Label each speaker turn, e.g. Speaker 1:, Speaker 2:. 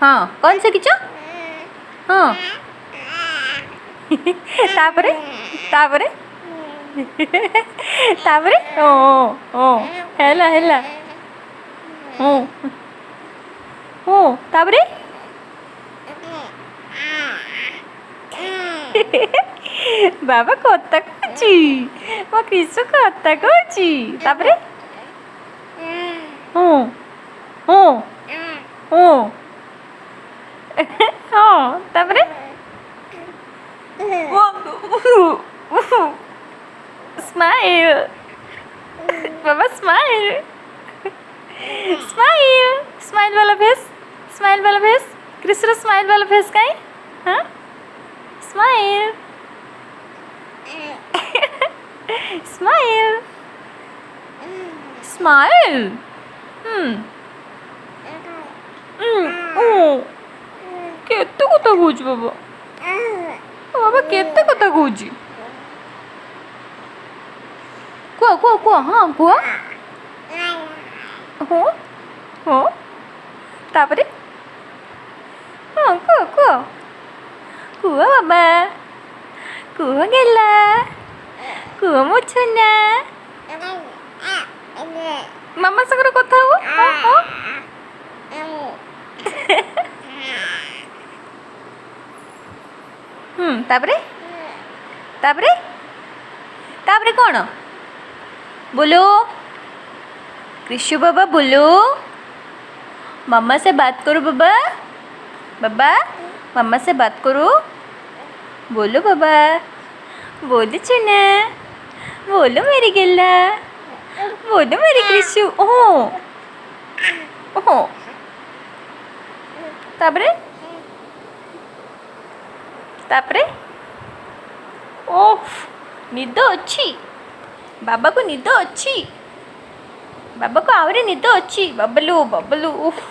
Speaker 1: हाँ कौन शिखिच हाँ तापरे तापरे तापरे ओ ओ हेला हेला ओ ओ तापरे बाबा कथा कौची मो क्रिशु कथा कौची तापरे ओ ओ ओ हाँ तापरे स्माइल बाबा स्माइल स्माइल स्माइल वाला फेस कृष्ण स्माइल वाला फेस कहीं हाँ स्माइल स्माइल स्माइल केते कथा कौच बाबा बाबा केते कथा कौच कुआ कुआ कुआ हाँ कुआ हो हो तापरे हाँ कुआ कुआ कुआ बाबा कुआ गेला कुआ मो छुना मामा सागर कथा हो हाँ हाँ तापरे तापरे तापरे कौन बोलो कृष्ण बाबा बोलो मम्मा से बात करो बाबा बाबा मम्मा से बात करो बोलो बाबा बोलो चुना बोलो मेरी गिल्ला बोलो मेरी कृष्ण ओह ओह तापरे तापरे ओह निद अच्छी बाबा को निद अच्छी बाबा को आवरे निद अच्छी बबलू बबलू उफ